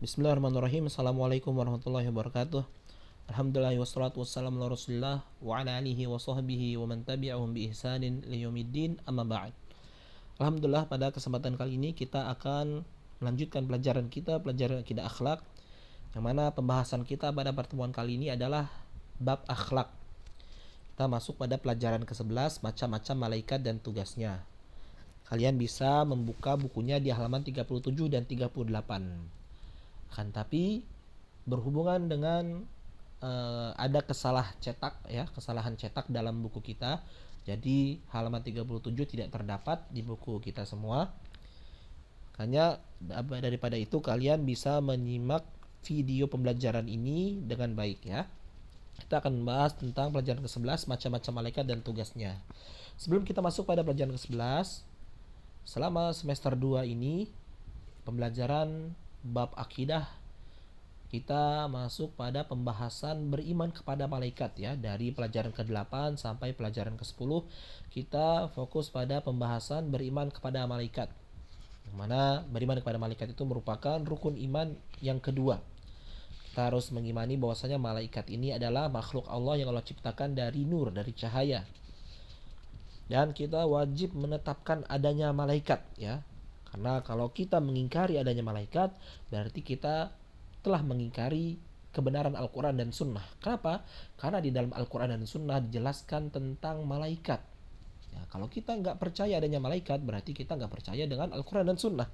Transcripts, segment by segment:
Bismillahirrahmanirrahim. Assalamualaikum warahmatullahi wabarakatuh. Alhamdulillah wassalatu wassalamu ala Rasulillah wa ala alihi wa sahbihi wa man tabi'ahum bi ihsanin liyaumiddin amma ba'd. Alhamdulillah, pada kesempatan kali ini kita akan melanjutkan pelajaran akidah akhlak, yang mana pembahasan kita pada pertemuan kali ini adalah bab akhlak. Kita masuk pada pelajaran ke-11, macam-macam malaikat dan tugasnya. Kalian bisa membuka bukunya di halaman 37 dan 38. Akan tapi berhubungan dengan ada kesalahan cetak dalam buku kita. Jadi halaman 37 tidak terdapat di buku kita semua. Makanya daripada itu kalian bisa menyimak video pembelajaran ini dengan baik ya. Kita akan membahas tentang pelajaran ke-11, macam-macam malaikat dan tugasnya. Sebelum kita masuk pada pelajaran ke-11, selama semester 2 ini pembelajaran bab akidah, kita masuk pada pembahasan beriman kepada malaikat ya. Dari pelajaran ke-8 sampai pelajaran ke-10 kita fokus pada pembahasan beriman kepada malaikat, yang mana beriman kepada malaikat itu merupakan rukun iman yang kedua. Kita harus mengimani bahwasanya malaikat ini adalah makhluk Allah yang Allah ciptakan dari nur, dari cahaya. Dan kita wajib menetapkan adanya malaikat ya. Karena kalau kita mengingkari adanya malaikat, berarti kita telah mengingkari kebenaran Al-Quran dan Sunnah. Kenapa? Karena di dalam Al-Quran dan Sunnah dijelaskan tentang malaikat. Ya, kalau kita nggak percaya adanya malaikat, berarti kita nggak percaya dengan Al-Quran dan Sunnah.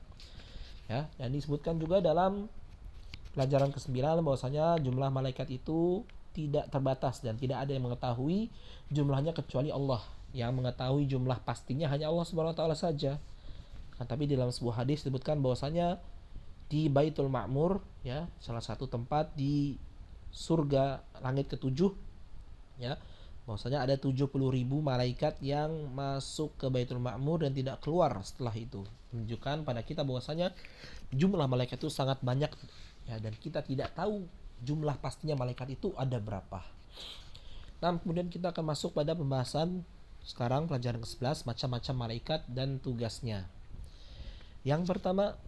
Ya, dan disebutkan juga dalam pelajaran ke-9 bahwasanya jumlah malaikat itu tidak terbatas dan tidak ada yang mengetahui jumlahnya kecuali Allah. Yang mengetahui jumlah pastinya hanya Allah Subhanahu wa taala saja. Tapi di dalam sebuah hadis disebutkan bahwasanya di Baitul Ma'mur ya, salah satu tempat di surga langit ke-7 ya, bahwasanya ada 70.000 malaikat yang masuk ke Baitul Ma'mur dan tidak keluar setelah itu. Menunjukkan pada kita bahwasanya jumlah malaikat itu sangat banyak ya, dan kita tidak tahu jumlah pastinya malaikat itu ada berapa. Nah, kemudian kita akan masuk pada pembahasan sekarang pelajaran ke-11, macam-macam malaikat dan tugasnya. Yang pertama,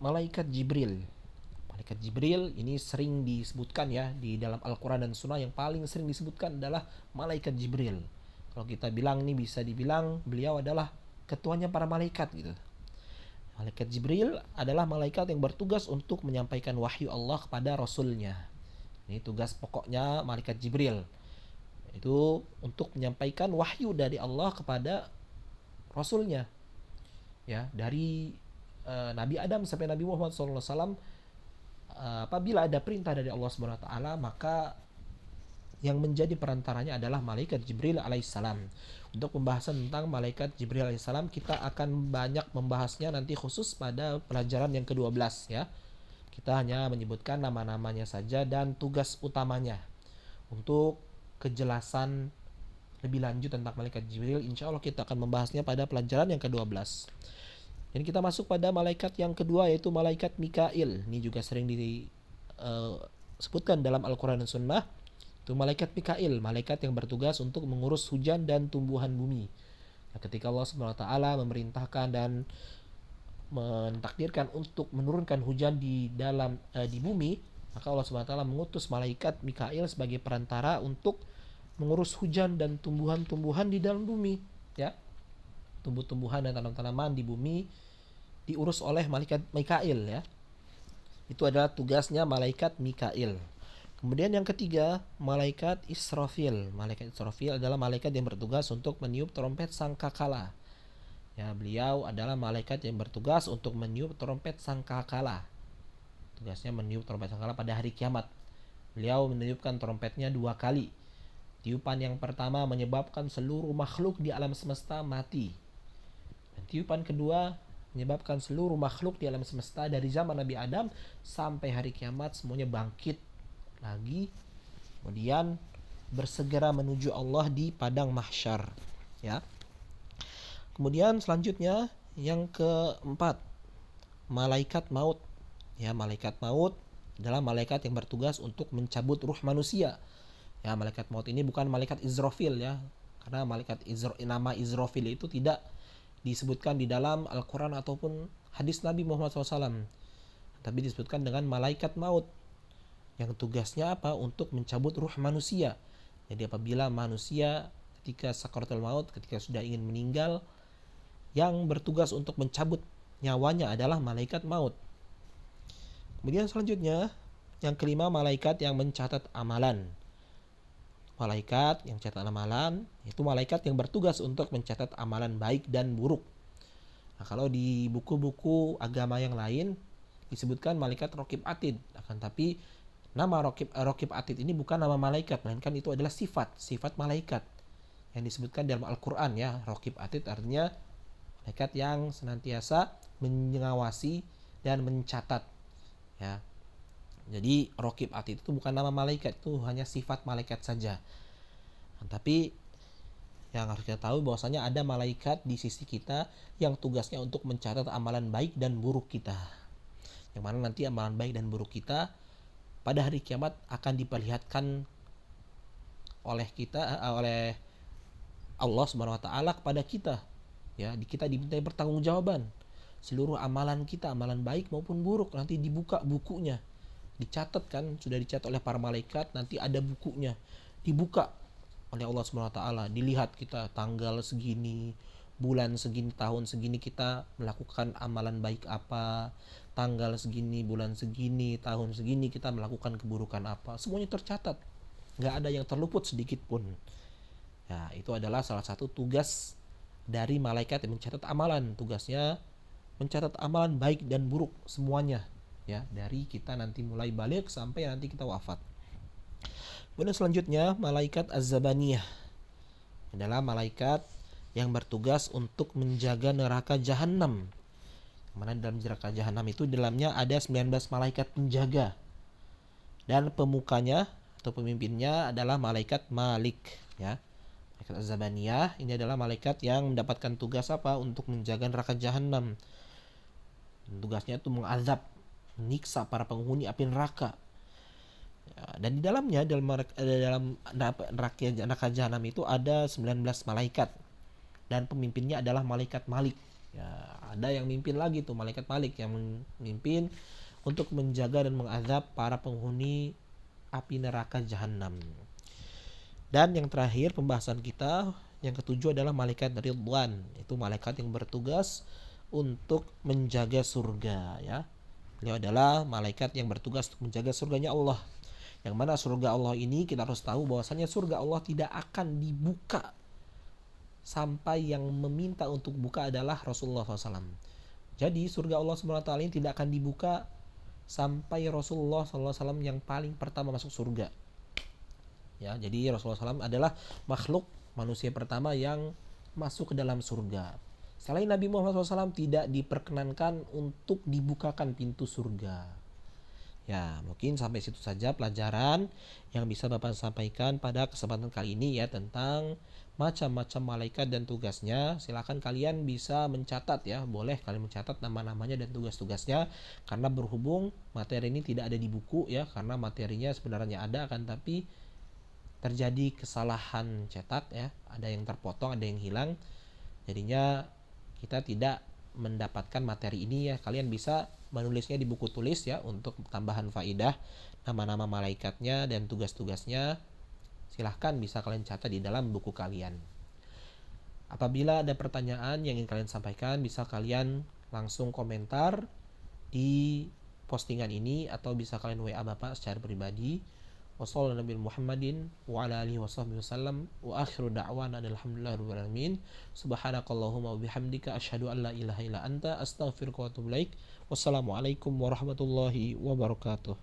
malaikat Jibril. Malaikat Jibril ini sering disebutkan ya di dalam Al-Quran dan Sunnah. Yang paling sering disebutkan adalah malaikat Jibril. Kalau kita bilang ini bisa dibilang beliau adalah ketuanya para malaikat gitu. Malaikat Jibril adalah malaikat yang bertugas untuk menyampaikan wahyu Allah kepada Rasulnya. Ini tugas pokoknya malaikat Jibril. Itu untuk menyampaikan wahyu dari Allah kepada Rasulnya. Ya, dari Nabi Adam sampai Nabi Muhammad SAW, apabila ada perintah dari Allah Subhanahu wa taala, maka yang menjadi perantaranya adalah malaikat Jibril alaihissalam. Untuk pembahasan tentang malaikat Jibril alaihissalam kita akan banyak membahasnya nanti khusus pada pelajaran yang ke-12 ya. Kita hanya menyebutkan nama-namanya saja dan tugas utamanya. Untuk kejelasan lebih lanjut tentang malaikat Jibril, insya Allah kita akan membahasnya pada pelajaran yang ke-12. Dan kita masuk pada malaikat yang kedua, yaitu malaikat Mikail. Ini juga sering disebutkan dalam Al-Quran dan Sunnah. Itu malaikat Mikail, malaikat yang bertugas untuk mengurus hujan dan tumbuhan bumi. Nah, ketika Allah SWT memerintahkan dan mentakdirkan untuk menurunkan hujan di bumi, maka Allah SWT mengutus malaikat Mikail sebagai perantara untuk mengurus hujan dan tumbuhan-tumbuhan di dalam bumi ya. Tumbuh-tumbuhan dan tanam-tanaman di bumi diurus oleh malaikat Mikail ya. Itu adalah tugasnya malaikat Mikail. Kemudian yang ketiga, malaikat Israfil. Malaikat Israfil adalah malaikat yang bertugas untuk meniup trompet sangkakala. Ya, beliau adalah malaikat yang bertugas untuk meniup trompet sangkakala. Tugasnya meniup trompet sangkakala pada hari kiamat. Beliau meniupkan trompetnya 2 kali. Tiupan yang pertama menyebabkan seluruh makhluk di alam semesta mati. Dan tiupan kedua menyebabkan seluruh makhluk di alam semesta dari zaman Nabi Adam sampai hari kiamat semuanya bangkit lagi, kemudian bersegera menuju Allah di padang mahsyar ya. Kemudian selanjutnya yang keempat, malaikat maut. Ya, malaikat maut adalah malaikat yang bertugas untuk mencabut ruh manusia. Ya, malaikat maut ini bukan malaikat Israfil ya. Karena nama Israfil itu tidak disebutkan di dalam Al-Quran ataupun hadis Nabi Muhammad SAW. tapi disebutkan dengan malaikat maut yang tugasnya apa? Untuk mencabut ruh manusia. Jadi apabila manusia ketika sakaratul maut, ketika sudah ingin meninggal, yang bertugas untuk mencabut nyawanya adalah malaikat maut. Kemudian selanjutnya, yang kelima, malaikat yang mencatat amalan. Malaikat yang mencatat amalan itu malaikat yang bertugas untuk mencatat amalan baik dan buruk. Nah, kalau di buku-buku agama yang lain disebutkan malaikat Raqib Atid, akan tapi nama Raqib Atid ini bukan nama malaikat, melainkan itu adalah sifat malaikat yang disebutkan dalam Al-Qur'an ya. Raqib Atid artinya malaikat yang senantiasa mengawasi dan mencatat ya. Jadi Raqib Atid itu bukan nama malaikat, itu hanya sifat malaikat saja. Nah, tapi yang harus kita tahu bahwasanya ada malaikat di sisi kita yang tugasnya untuk mencatat amalan baik dan buruk kita. Yang mana nanti amalan baik dan buruk kita pada hari kiamat akan diperlihatkan oleh Allah Subhanahu wa taala kepada kita. Ya, kita dimintai pertanggungjawaban. Seluruh amalan kita, amalan baik maupun buruk nanti dibuka bukunya. Dicatat kan, sudah dicatat oleh para malaikat, nanti ada bukunya. Dibuka oleh Allah Subhanahu wa taala, dilihat kita tanggal segini, bulan segini, tahun segini kita melakukan amalan baik apa, tanggal segini, bulan segini, tahun segini kita melakukan keburukan apa. Semuanya tercatat. Nggak ada yang terluput sedikit pun. Ya, itu adalah salah satu tugas dari malaikat yang mencatat amalan. Tugasnya mencatat amalan baik dan buruk semuanya ya, dari kita nanti mulai balik sampai nanti kita wafat. Kemudian selanjutnya malaikat Az-Zabaniyah adalah malaikat yang bertugas untuk menjaga neraka jahanam. Mana dalam neraka jahanam itu dalamnya ada 19 malaikat penjaga. Dan pemukanya atau pemimpinnya adalah malaikat Malik ya. Malaikat Az-Zabaniyah ini adalah malaikat yang mendapatkan tugas apa? Untuk menjaga neraka jahanam. Tugasnya itu mengazab, menyiksa para penghuni api neraka. Ya, dan di dalamnya dalam neraka jahanam itu ada 19 malaikat dan pemimpinnya adalah malaikat Malik. Ya, ada yang mimpin lagi tuh malaikat Malik yang memimpin untuk menjaga dan mengazab para penghuni api neraka jahanam. Dan yang terakhir pembahasan kita yang ketujuh adalah malaikat Ridwan. Itu malaikat yang bertugas untuk menjaga surga ya. Beliau adalah malaikat yang bertugas untuk menjaga surganya Allah. Yang mana surga Allah ini kita harus tahu bahwasanya surga Allah tidak akan dibuka sampai yang meminta untuk buka adalah Rasulullah SAW. Jadi surga Allah SWT ini tidak akan dibuka sampai Rasulullah SAW yang paling pertama masuk surga. Ya, jadi Rasulullah SAW adalah makhluk manusia pertama yang masuk ke dalam surga. Selain Nabi Muhammad SAW tidak diperkenankan untuk dibukakan pintu surga. Ya, mungkin sampai situ saja pelajaran yang bisa Bapak sampaikan pada kesempatan kali ini ya, tentang macam-macam malaikat dan tugasnya. Silakan kalian bisa mencatat ya, boleh kalian mencatat nama-namanya dan tugas-tugasnya, karena berhubung materi ini tidak ada di buku ya, karena materinya sebenarnya ada kan tapi terjadi kesalahan cetak ya, ada yang terpotong, ada yang hilang. Jadinya kita tidak mendapatkan materi ini ya. Kalian bisa menulisnya di buku tulis ya untuk tambahan faidah, nama-nama malaikatnya dan tugas-tugasnya. Silahkan bisa kalian catat di dalam buku kalian. Apabila ada pertanyaan yang ingin kalian sampaikan, bisa kalian langsung komentar di postingan ini atau bisa kalian WA Bapak secara pribadi. Wassalamualaikum Muhammadin wa ala alihi wasallam wa akhiru da'wana alhamdulillahirabbil alamin. Subhanakallahumma wa bihamdika asyhadu an la ilaha illa anta astaghfiruka wa atubu ilaik. Wassalamualaikum warahmatullahi wabarakatuh.